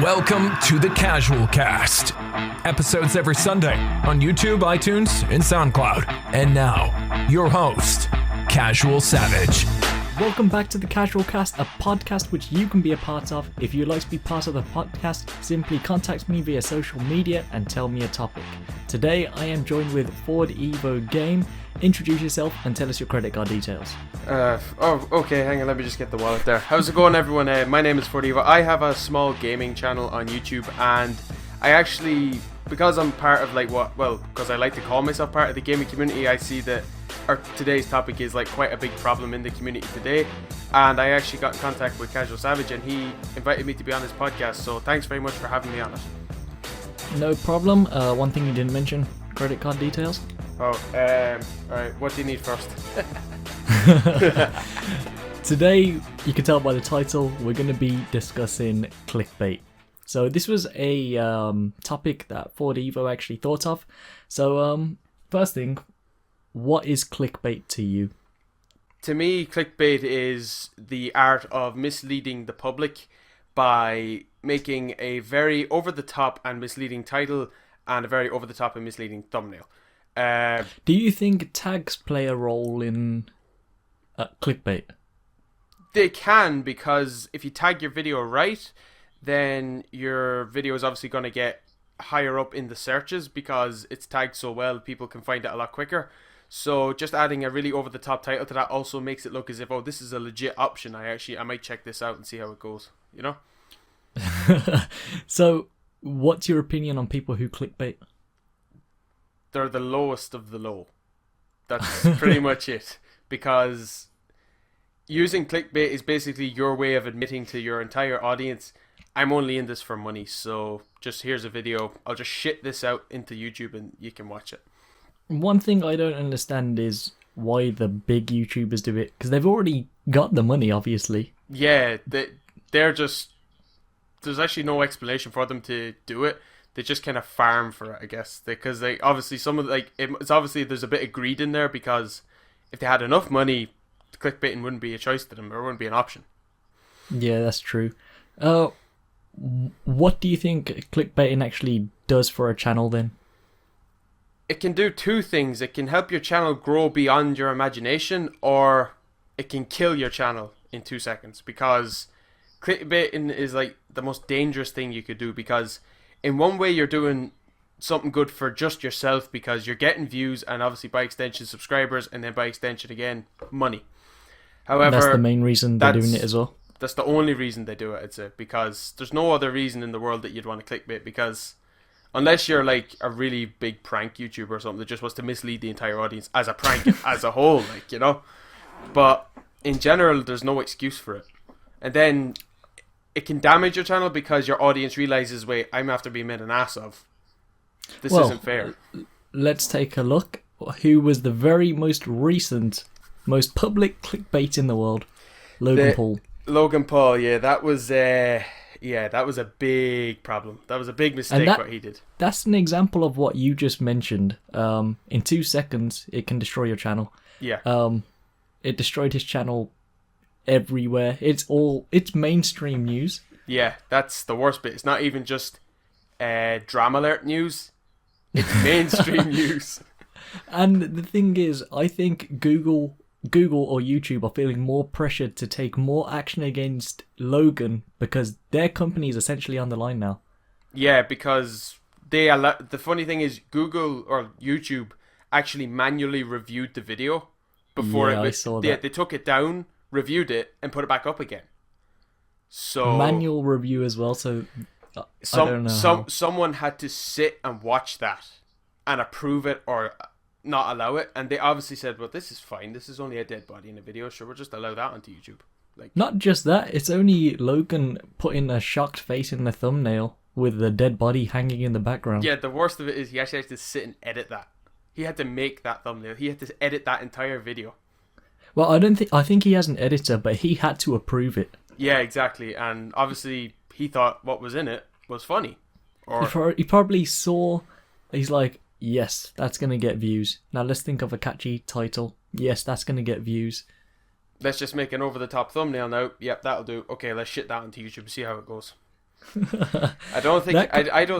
Welcome to the CasualCast. Episodes every Sunday on YouTube, iTunes, and SoundCloud. And now, your host, CasualSavage. Welcome back to the CasualCast, a podcast which you can be a part of. If you'd like to be part of the podcast, simply contact me via social media and tell me a topic. Today, I am joined with fordevoGAME. Introduce yourself and tell us your credit card details. Okay, hang on, let me just get the wallet there. How's it going, everyone? My name is fordevo. I have a small gaming channel on YouTube, and I actually, because I'm part of because I like to call myself part of the gaming community, I see that today's topic is quite a big problem in the community today, and I actually got in contact with CasualSavage, and he invited me to be on his podcast, so thanks very much for having me on it. No problem. One thing you didn't mention, credit card details. Alright, what do you need first? Today, you can tell by the title, we're going to be discussing clickbait. So this was a topic that fordevo actually thought of. So first thing, what is clickbait to you? To me, clickbait is the art of misleading the public by making a very over-the-top and misleading title and a very over-the-top and misleading thumbnail. Do you think tags play a role in clickbait? They can, because if you tag your video right, then your video is obviously going to get higher up in the searches because it's tagged so well, people can find it a lot quicker. So just adding a really over-the-top title to that also makes it look as if, oh, this is a legit option. I might check this out and see how it goes, you know? So, what's your opinion on people who clickbait? They're the lowest of the low. That's pretty much it. Because using clickbait is basically your way of admitting to your entire audience, I'm only in this for money, so just here's a video. I'll just shit this out into YouTube and you can watch it. One thing I don't understand is why the big YouTubers do it, because they've already got the money, obviously. Yeah, they're just... There's actually no explanation for them to do it. They just kind of farm for it, I guess. Because they obviously, it's obviously there's a bit of greed in there, because if they had enough money, clickbaiting wouldn't be a choice to them, or wouldn't be an option. Yeah, that's true. What do you think clickbaiting actually does for a channel then? It can do two things. It can help your channel grow beyond your imagination, or it can kill your channel in 2 seconds, because clickbaiting is the most dangerous thing you could do, because in one way you're doing something good for just yourself because you're getting views and obviously by extension subscribers, and then by extension again money. However, that's the main reason they're doing it as well. That's the only reason they do it, I'd say, because there's no other reason in the world that you'd want to clickbait, because unless you're a really big prank YouTuber or something that just wants to mislead the entire audience as a prank as a whole, but in general there's no excuse for it. And then it can damage your channel because your audience realizes, wait, I'm after being made an ass of. This isn't fair. Let's take a look. Who was the very most recent, most public clickbait in the world? Logan Paul. Logan Paul, yeah, that was a big problem. That was a big mistake what he did. That's an example of what you just mentioned. In 2 seconds, it can destroy your channel. Yeah. It destroyed his channel everywhere. It's mainstream news. Yeah, that's the worst bit. It's not even just drama alert news. It's mainstream news. And the thing is, I think Google or YouTube are feeling more pressure to take more action against Logan because their company is essentially on the line now. Yeah, because the funny thing is Google or YouTube actually manually reviewed the video before I saw that. They took it down, reviewed it, and put it back up again. So manual review as well. So I don't know. Someone had to sit and watch that and approve it or not allow it, and they obviously said, well, this is fine, this is only a dead body in a video, sure, we'll just allow that onto YouTube. Not just that, it's only Logan putting a shocked face in the thumbnail with the dead body hanging in the background. Yeah, the worst of it is he actually had to sit and edit that. He had to make that thumbnail. He had to edit that entire video. Well, I think he has an editor, but he had to approve it. Yeah, exactly, and obviously he thought what was in it was funny. Or he probably saw, he's like, yes, that's going to get views. Now let's think of a catchy title. Yes, that's going to get views. Let's just make an over-the-top thumbnail now. Yep, that'll do. Okay, let's shit that onto YouTube and see how it goes. I don't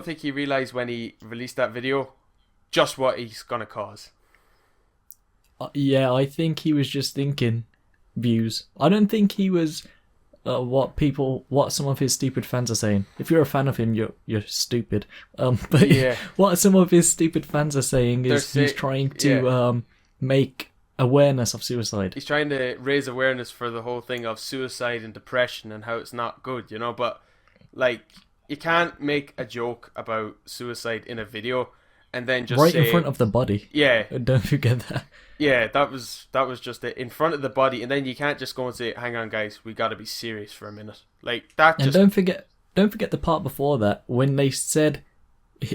think he realized when he released that video just what he's gonna cause. Yeah, I think he was just thinking views. I don't think he was what some of his stupid fans are saying. If you're a fan of him, you're stupid. But Yeah. what some of his stupid fans are saying is he's trying to make awareness of suicide. He's trying to raise awareness for the whole thing of suicide and depression and how it's not good, you know. But like, you can't make a joke about suicide in a video and then just right say, in front of the body. Yeah, Don't forget that. yeah, that was just it, in front of the body, and then you can't just go and say, "Hang on, guys, we got to be serious for a minute." Like that. And don't forget the part before that when they said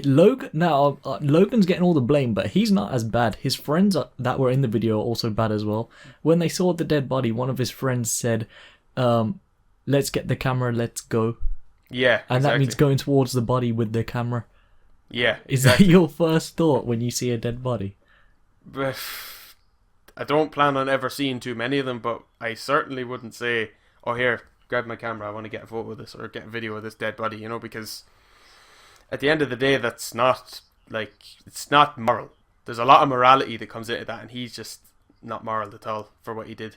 Logan. Now Logan's getting all the blame, but he's not as bad. His friends that were in the video are also bad as well. When they saw the dead body, one of his friends said, "Let's get the camera, let's go." Yeah, and exactly. that means going towards the body with the camera. Yeah, Is exactly. that your first thought when you see a dead body? I don't plan on ever seeing too many of them, but I certainly wouldn't say, "Oh, here, grab my camera, I want to get a photo of this or get a video of this dead body," you know, because at the end of the day, that's not, like, it's not moral. There's a lot of morality that comes into that, and he's just not moral at all for what he did.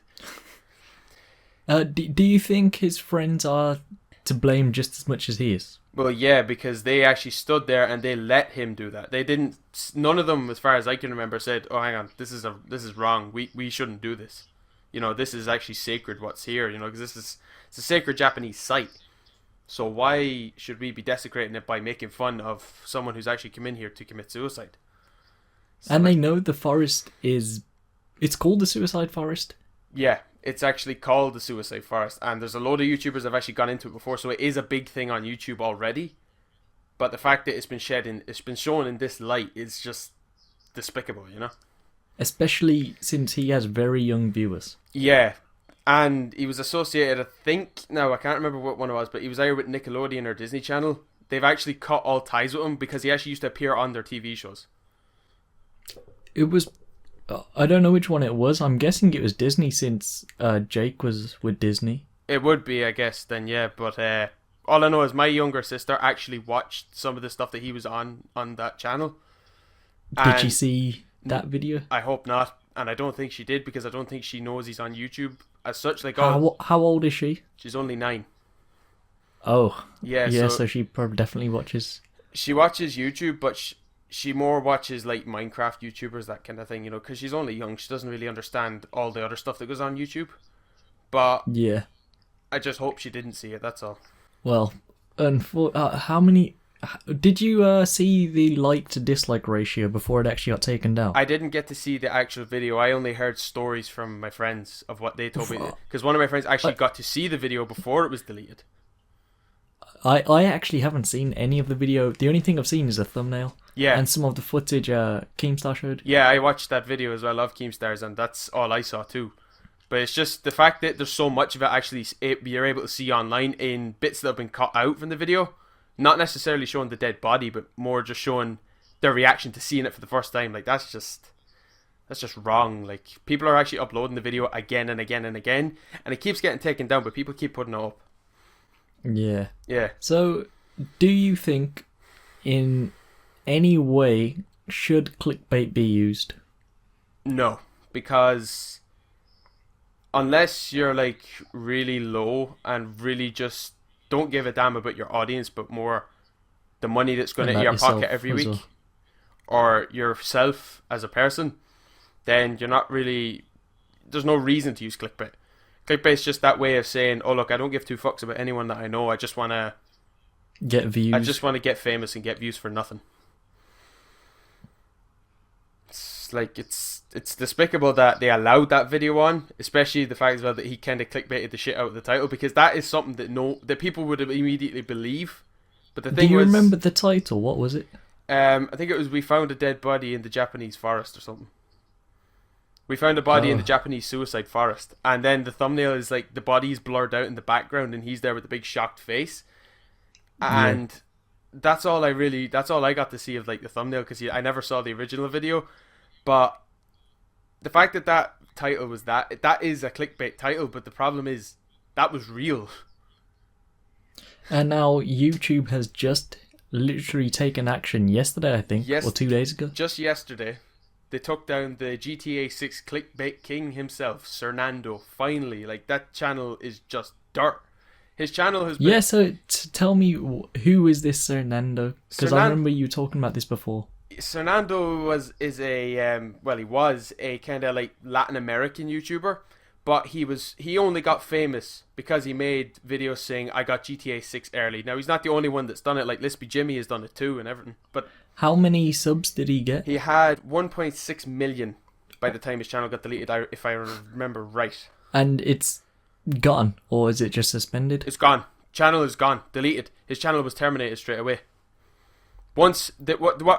Do you think his friends are to blame just as much as he is? Well, yeah, because they actually stood there and they let him do that. They didn't. None of them, as far as I can remember, said, "Oh, hang on, this is wrong. We shouldn't do this. You know, this is actually sacred. What's here? You know, because it's a sacred Japanese site. So why should we be desecrating it by making fun of someone who's actually come in here to commit suicide?" So, And they know the forest is. It's called the Suicide Forest. yeah, it's actually called the Suicide Forest, and there's a load of YouTubers that have actually gone into it before, so it is a big thing on YouTube already. But the fact that it's been shown in this light is just despicable, you know. Especially since he has very young viewers. Yeah, and he was associated, I think, no, I can't remember what one it was, but he was either with Nickelodeon or Disney Channel. They've actually cut all ties with him because he actually used to appear on their TV shows. It was. I don't know which one it was. I'm guessing it was Disney since Jake was with Disney. It would be, I guess, then, yeah, but all I know is my younger sister actually watched some of the stuff that he was on that channel. Did she see that video? I hope not, and I don't think she did because I don't think she knows he's on YouTube as such. Like, How old is she? she's only 9. Oh. Yeah, Yeah, so so she probably definitely watches. she watches YouTube, but she more watches like Minecraft YouTubers, that kind of thing, you know, because she's only young. She doesn't really understand all the other stuff that goes on YouTube. But Yeah. I just hope she didn't see it, that's all. Well, and for how many? Did you see the like to dislike ratio before it actually got taken down? I didn't get to see the actual video. I only heard stories from my friends of what they told me. Because one of my friends actually got to see the video before it was deleted. I actually haven't seen any of the video. The only thing I've seen is a thumbnail. Yeah. And some of the footage Keemstar showed. Yeah, I watched that video as well of Keemstars, and that's all I saw too. But it's just the fact that there's so much of it actually you're able to see online in bits that have been cut out from the video. Not necessarily showing the dead body, but more just showing their reaction to seeing it for the first time. Like, that's just wrong. Like, people are actually uploading the video again and again and again, and it keeps getting taken down, but people keep putting it up. Yeah. Yeah. So, do you think in any way should clickbait be used? No, because unless you're like really low and really just don't give a damn about your audience, but more the money that's going into your pocket every week, or yourself as a person, then you're not really. There's no reason to use clickbait. Clickbait's just that way of saying, "Oh look, I don't give two fucks about anyone that I know. I just want to get views. I just want to get famous and get views for nothing." It's like it's despicable that they allowed that video on, especially the fact as well that he kind of clickbaited the shit out of the title, because that is something that people would immediately believe. But the thing Do you was, remember the title? What was it? I think it was "We found a dead body in the Japanese forest" or something. We found a body in the Japanese suicide forest, and then the thumbnail is like the body's blurred out in the background, and he's there with the big shocked face, and that's all I got to see of like the thumbnail, because I never saw the original video. But the fact that title was that is a clickbait title, but the problem is that was real. And now YouTube has just literally taken action yesterday, I think, or 2 days ago. Just yesterday, they took down the GTA 6 clickbait king himself, Sernandoe. Finally, like, that channel is just dirt. His channel has been... Yeah, so tell me, who is this Sernandoe? Because I remember you talking about this before. Sernandoe he was a kind of like Latin American YouTuber, but he only got famous because he made videos saying I got GTA 6 early. Now he's not the only one that's done it. Like Lispy Jimmy has done it too and everything. But how many subs did he get? He had 1.6 million by the time his channel got deleted, if I remember right. And it's gone, or is it just suspended? It's gone. Channel is gone, deleted. His channel was terminated straight away. What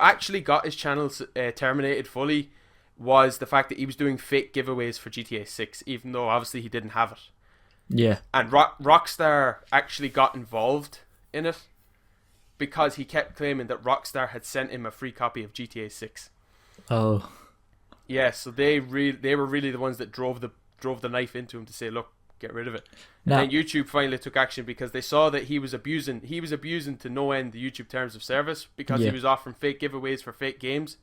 actually got his channel terminated fully was the fact that he was doing fake giveaways for GTA 6, even though obviously he didn't have it. Yeah. And Rockstar actually got involved in it because he kept claiming that Rockstar had sent him a free copy of GTA 6. Oh. Yeah, so they were really the ones that drove the knife into him to say, look, get rid of it. Now, and then YouTube finally took action because they saw that he was abusing to no end the YouTube terms of service because he was offering fake giveaways for fake games,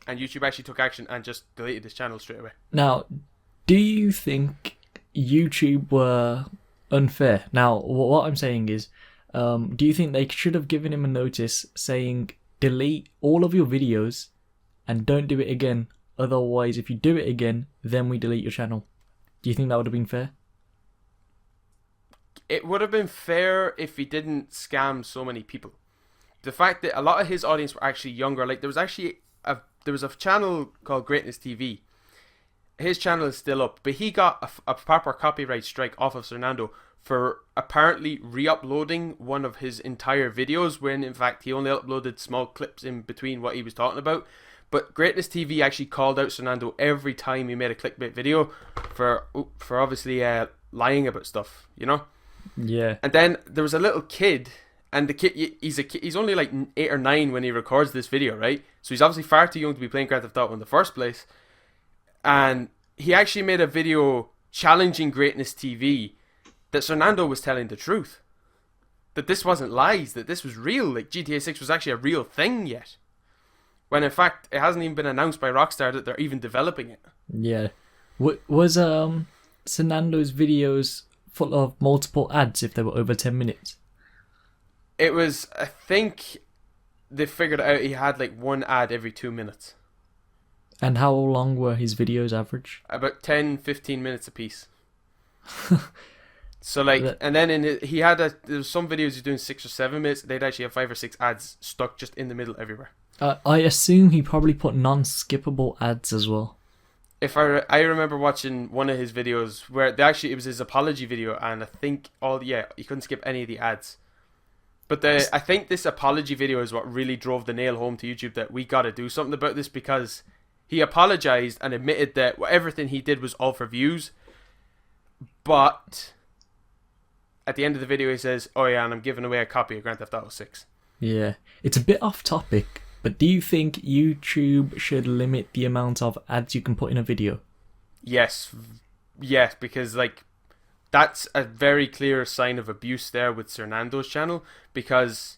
and YouTube actually took action and just deleted his channel straight away. Now, do you think YouTube were unfair? Now, what I'm saying is, do you think they should have given him a notice saying delete all of your videos and don't do it again? Otherwise, if you do it again, then we delete your channel. Do you think that would have been fair? It would have been fair if he didn't scam so many people. The fact that a lot of his audience were actually younger, like there was a channel called Greatness TV. His channel is still up, but he got a proper copyright strike off of Sernandoe for apparently re-uploading one of his entire videos when in fact he only uploaded small clips in between what he was talking about. But Greatness TV actually called out Sernandoe every time he made a clickbait video for obviously lying about stuff, you know? Yeah. And then there was a little kid, and the kid he's only like 8 or 9 when he records this video, right? So he's obviously far too young to be playing Grand Theft Auto in the first place. And he actually made a video challenging Greatness TV that Sernandoe was telling the truth, that this wasn't lies, that this was real, like GTA 6 was actually a real thing yet, when in fact it hasn't even been announced by Rockstar that they're even developing it. Yeah. Was Sernandoe's videos full of multiple ads if they were over 10 minutes? It was, I think they figured out he had like one ad every 2 minutes. And how long were his videos average? About 10-15 minutes a piece. So like, and then there was some videos he's doing 6 or 7 minutes. They'd actually have 5 or 6 ads stuck just in the middle everywhere. I assume he probably put non-skippable ads as well. If I remember watching one of his videos where it was his apology video, and I think he couldn't skip any of the ads. But I think this apology video is what really drove the nail home to YouTube that we got to do something about this, because he apologized and admitted that everything he did was all for views. But at the end of the video he says, "Oh yeah, and I'm giving away a copy of Grand Theft Auto 6." Yeah, it's a bit off topic. But do you think YouTube should limit the amount of ads you can put in a video? Yes, because like that's a very clear sign of abuse there with Sernandoe's channel, because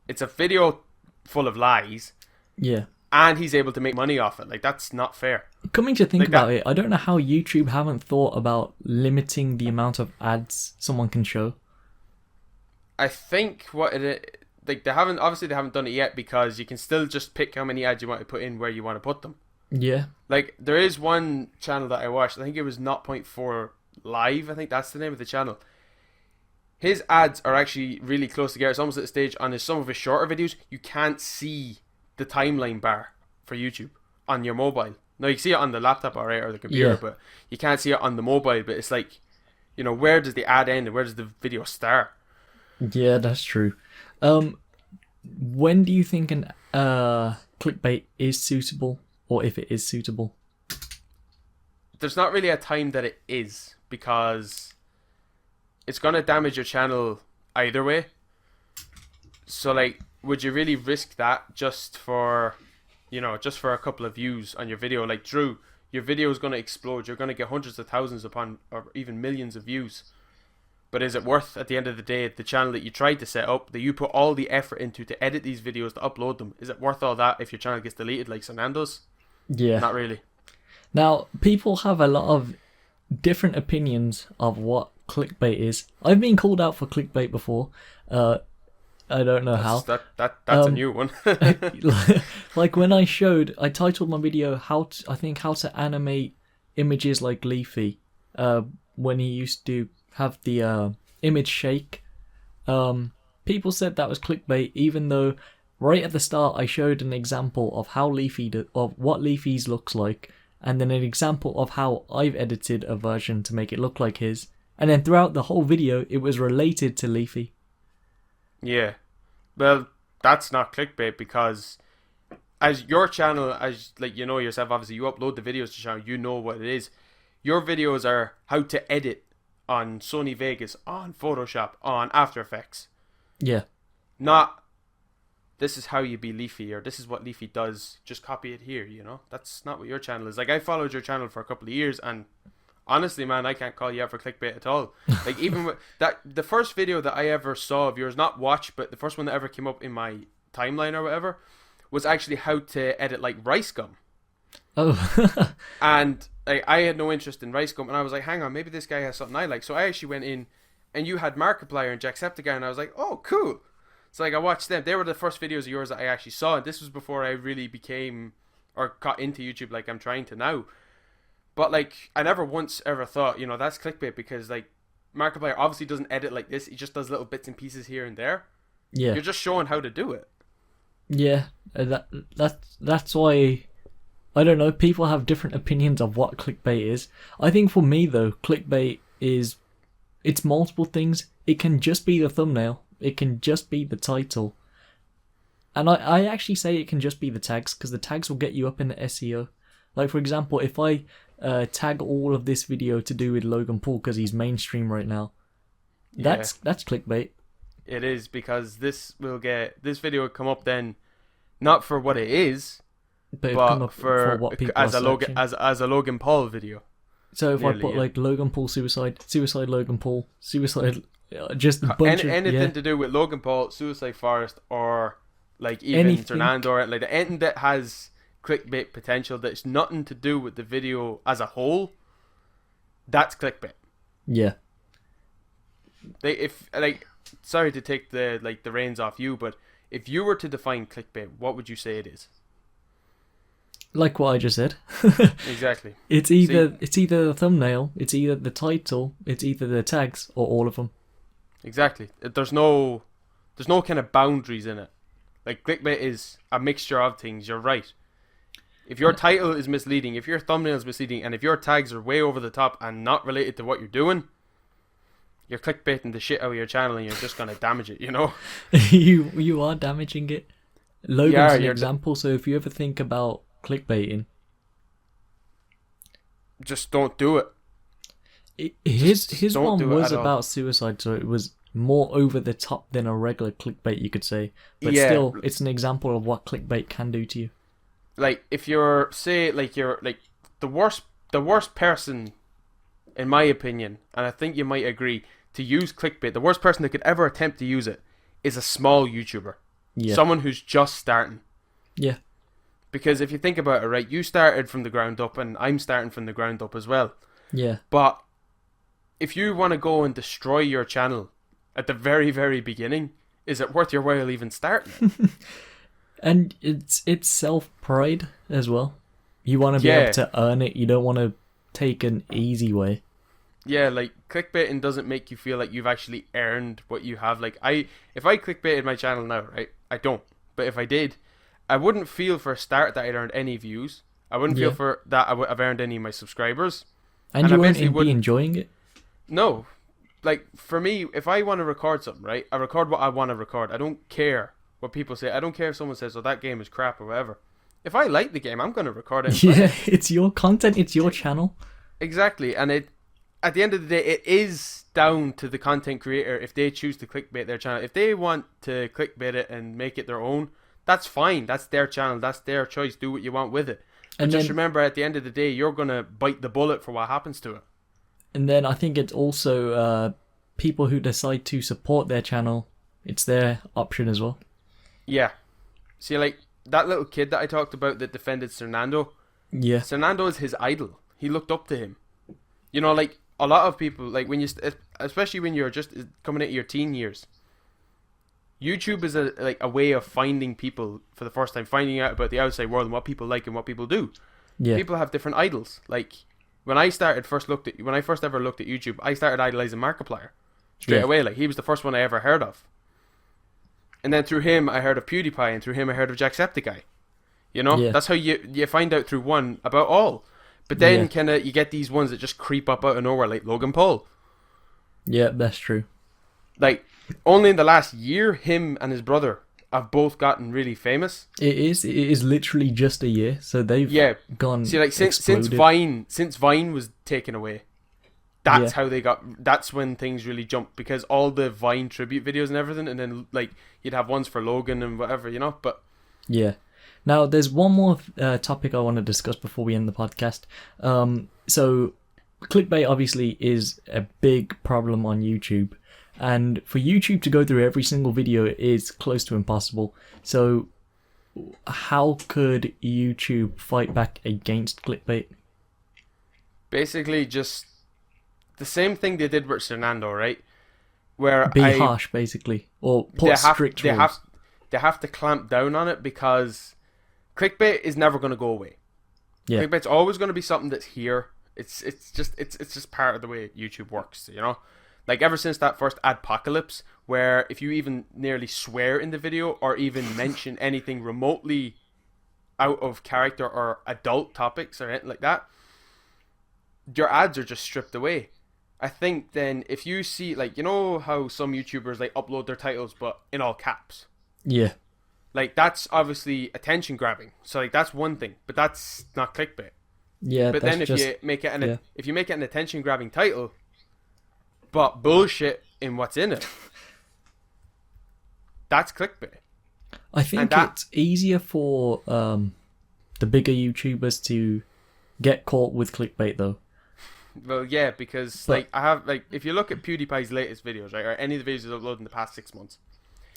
it's a video full of lies. Yeah. And he's able to make money off it. Like, that's not fair. Coming to think about it, I don't know how YouTube haven't thought about limiting the amount of ads someone can show. I think they haven't done it yet, because you can still just pick how many ads you want to put in where you want to put them. Yeah. Like, there is one channel that I watched, I think it was 0.4 Live, I think that's the name of the channel. His ads are actually really close together. It's almost at the stage on some of his shorter videos, you can't see the timeline bar for YouTube on your mobile. Now, you can see it on the laptop, alright, or the computer, but you can't see it on the mobile. But it's like, where does the ad end and where does the video start? Yeah, that's true. When do you think an clickbait is suitable, or if it is suitable? There's not really a time that it is, because it's going to damage your channel either way. So like, would you really risk that just for a couple of views on your video? Like, Drew, your video is going to explode. You're going to get hundreds of thousands or even millions of views. But is it worth, at the end of the day, the channel that you tried to set up, that you put all the effort into to edit these videos, to upload them, is it worth all that if your channel gets deleted like Sernandoe's? Yeah. Not really. Now, people have a lot of different opinions of what clickbait is. I've been called out for clickbait before. I don't know how. That's a new one. Like when I titled my video how to animate images like Leafy, when he used to have the image shake. People said that was clickbait, even though right at the start I showed an example of how of what Leafy's looks like, and then an example of how I've edited a version to make it look like his, and then throughout the whole video it was related to Leafy. Yeah, well, that's not clickbait, because as your channel, as like you know yourself, obviously you upload the videos to channel, you know what it is. Your videos are how to edit on Sony Vegas, on Photoshop, on After Effects. Yeah. Not, this is how you be Leafy, or this is what Leafy does, just copy it here, you know? That's not what your channel is. Like, I followed your channel for a couple of years, and honestly, man, I can't call you out for clickbait at all. Like, even with that, the first video that I ever saw of yours, not watched, but the first one that ever came up in my timeline or whatever, was actually how to edit, like, rice gum. Oh. And like, I had no interest in rice gum, and I was like, hang on, maybe this guy has something I like. So I actually went in, and you had Markiplier and Jacksepticeye, and I was like, oh, cool. So like, I watched them. They were the first videos of yours that I actually saw, and this was before I really became, or got into YouTube like I'm trying to now. But like, I never once ever thought, you know, that's clickbait, because like, Markiplier obviously doesn't edit like this. He just does little bits and pieces here and there. Yeah. You're just showing how to do it. Yeah, that's why, I don't know, people have different opinions of what clickbait is. I think for me though, clickbait is, it's multiple things. It can just be the thumbnail. It can just be the title. And I actually say it can just be the tags, because the tags will get you up in the SEO. Like for example, if I tag all of this video to do with Logan Paul because he's mainstream right now, that's clickbait. It is, because this video will come up then, not for what it is, but for what people as a Logan Paul video. So if I put like Logan Paul suicide Logan Paul suicide, just a bunch of anything to do with Logan Paul, Suicide Forest, or like even Sernandoe, or like anything that has clickbait potential that's nothing to do with the video as a whole, that's clickbait. Yeah. Sorry to take the reins off you, but if you were to define clickbait, what would you say it is? Like what I just said. Exactly. It's either the thumbnail, it's either the title, it's either the tags, or all of them. Exactly. There's no kind of boundaries in it. Like, clickbait is a mixture of things. You're right. If your title is misleading, if your thumbnail is misleading, and if your tags are way over the top and not related to what you're doing, you're clickbaiting the shit out of your channel, and you're just gonna damage it, you know? you are damaging it. Logan's an example, so if you ever think about clickbaiting, just don't do it. His one was about suicide, so it was more over the top than a regular clickbait, you could say. But still, it's an example of what clickbait can do to you. Like, if you're, say, like, you're, like, the worst person, in my opinion, and I think you might agree, to use clickbait, the worst person that could ever attempt to use it is a small YouTuber. Yeah. Someone who's just starting. Yeah. Because if you think about it, right, you started from the ground up, and I'm starting from the ground up as well. Yeah. But if you want to go and destroy your channel at the very, very beginning, is it worth your while even starting? And it's self-pride as well. You want to be able to earn it. You don't want to take an easy way. Yeah, like, clickbaiting doesn't make you feel like you've actually earned what you have. Like, if I clickbaited my channel now, right, I don't. But if I did, I wouldn't feel for a start that I'd earned any views. I wouldn't feel for that I've earned any of my subscribers. And you wouldn't be enjoying it? No. Like, for me, if I want to record something, right, I record what I want to record. I don't care what people say. I don't care if someone says, oh, that game is crap or whatever. If I like the game, I'm going to record it. Yeah, it's your content. It's your channel. Exactly. And at the end of the day, it is down to the content creator if they choose to clickbait their channel. If they want to clickbait it and make it their own, that's fine. That's their channel. That's their choice. Do what you want with it. But just remember, at the end of the day, you're going to bite the bullet for what happens to it. And then I think it's also people who decide to support their channel, it's their option as well. Yeah. See, like, that little kid that I talked about that defended Sernandoe, Yeah. Sernandoe is his idol. He looked up to him. You know, like, a lot of people, like, when you, especially when you're just coming into your teen years, YouTube is a way of finding people for the first time, finding out about the outside world and what people like and what people do. Yeah. People have different idols. Like, when I first ever looked at YouTube, I started idolizing Markiplier straight away. Like, he was the first one I ever heard of. And then through him, I heard of PewDiePie, and through him, I heard of Jacksepticeye. You know, that's how you find out through one about all. But then kind of you get these ones that just creep up out of nowhere, like Logan Paul. Yeah, that's true. Like, only in the last year, him and his brother have both gotten really famous. It is literally just a year, so they've gone. See, like since Vine was taken away, that's when things really jumped, because all the Vine tribute videos and everything, and then like you'd have ones for Logan and whatever, you know. But yeah. Now, there's one more topic I want to discuss before we end the podcast. So, clickbait obviously is a big problem on YouTube. And for YouTube to go through every single video is close to impossible. So, how could YouTube fight back against clickbait? Basically, just the same thing they did with Sernandoe, right? Where be harsh, basically. Or put strict rules. They have to clamp down on it, because clickbait is never going to go away. Yeah. Clickbait's always going to be something that's here. It's just part of the way YouTube works, you know? Like, ever since that first adpocalypse, where if you even nearly swear in the video or even mention anything remotely out of character or adult topics or anything like that, your ads are just stripped away. I think then if you see, like, you know how some YouTubers like upload their titles but in all caps? Yeah. Like, that's obviously attention grabbing. So, like, that's one thing, but that's not clickbait. Yeah. But then if you make it an attention grabbing title, but bullshit in what's in it, that's clickbait. I think it's easier for the bigger YouTubers to get caught with clickbait, though. Well, yeah, because like I have, like, if you look at PewDiePie's latest videos, right, or any of the videos he's uploaded in the past 6 months,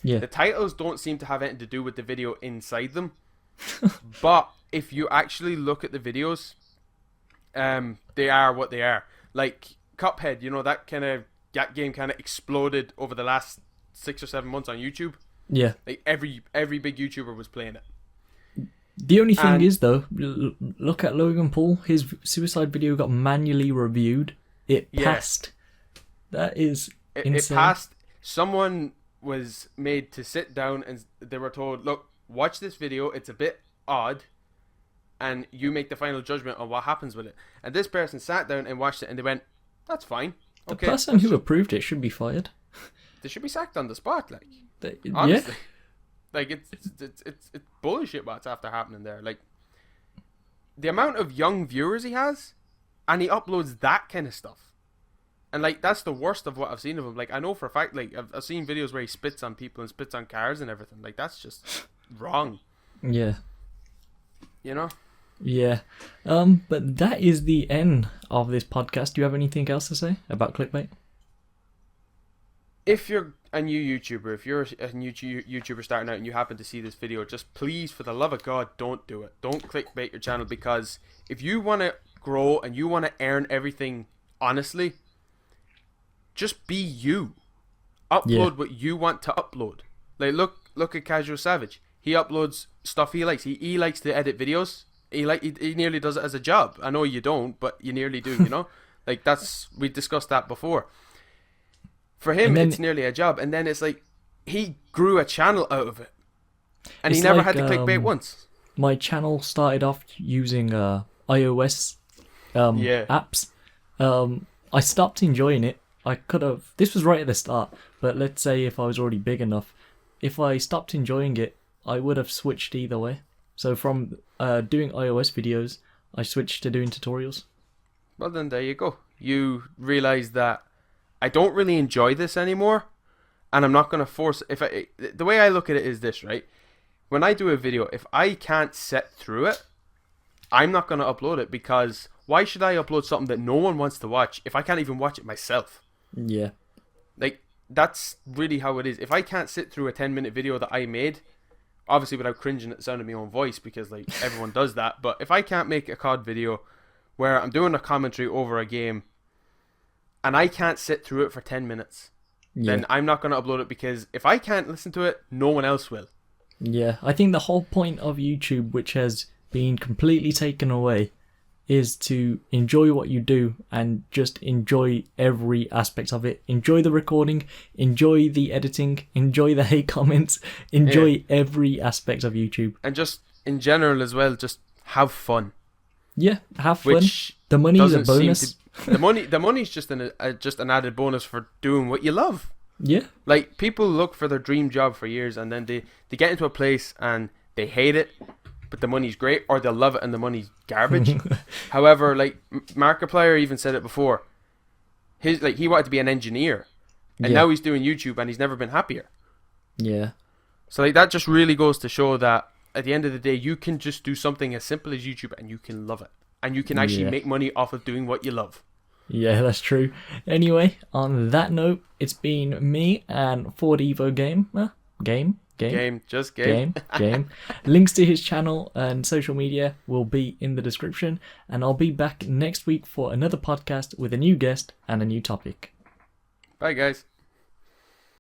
the titles don't seem to have anything to do with the video inside them. But if you actually look at the videos, they are what they are. Like Cuphead, you know, that game kind of exploded over the last 6 or 7 months on YouTube. Yeah. Like every big YouTuber was playing it. The only thing is, though, look at Logan Paul. His suicide video got manually reviewed. It passed. That is insane. It passed. Someone was made to sit down and they were told, look, watch this video. It's a bit odd. And you make the final judgment on what happens with it. And this person sat down and watched it and they went, that's fine. The person who approved it should be fired. They should be sacked on the spot, like. Honestly. Yeah. Like, it's bullshit what's after happening there. Like, the amount of young viewers he has, and he uploads that kind of stuff. And, like, that's the worst of what I've seen of him. Like, I know for a fact, like, I've seen videos where he spits on people and spits on cars and everything. Like, that's just wrong. Yeah. You know? Yeah. But that is the end of this podcast. Do you have anything else to say about clickbait? If you're a new YouTuber, if you're a new YouTuber starting out and you happen to see this video, just please, for the love of God, don't do it. Don't clickbait your channel, because if you want to grow and you want to earn everything honestly, just be you. Upload what you want to upload. Like, look at CasualSavage. He uploads stuff he likes. He likes to edit videos. He nearly does it as a job. I know you don't, but you nearly do, you know? Like, we discussed that before. For him, it's nearly a job, and then it's like he grew a channel out of it, and he never had to clickbait once. My channel started off using iOS apps. I stopped enjoying it. I could have. This was right at the start, but let's say if I was already big enough, if I stopped enjoying it, I would have switched either way. So from doing iOS videos, I switched to doing tutorials. Well, then there you go. You realize that I don't really enjoy this anymore, and I'm not going to force. The way I look at it is this, right? When I do a video, if I can't sit through it, I'm not going to upload it, because why should I upload something that no one wants to watch if I can't even watch it myself? Yeah. Like, that's really how it is. If I can't sit through a 10-minute video that I made, obviously without cringing at the sound of my own voice, because like everyone does that, but if I can't make a COD video where I'm doing a commentary over a game and I can't sit through it for 10 minutes, then I'm not going to upload it, because if I can't listen to it, no one else will. Yeah, I think the whole point of YouTube, which has been completely taken away, is to enjoy what you do and just enjoy every aspect of it. Enjoy the recording, enjoy the editing, enjoy the hate comments, enjoy every aspect of YouTube. And just in general as well, just have fun. Yeah, have fun. The money is a bonus. The money's just an added bonus for doing what you love. Yeah. Like, people look for their dream job for years, and then they get into a place and they hate it, but the money's great, or they'll love it and the money's garbage. However, like Markiplier even said it before, he wanted to be an engineer, and now he's doing YouTube and he's never been happier. Yeah. So like, that just really goes to show that at the end of the day, you can just do something as simple as YouTube and you can love it, and you can actually make money off of doing what you love. Yeah, that's true. Anyway, on that note, it's been me and fordevoGAME. Game. Links to his channel and social media will be in the description, and I'll be back next week for another podcast with a new guest and a new topic. Bye, guys.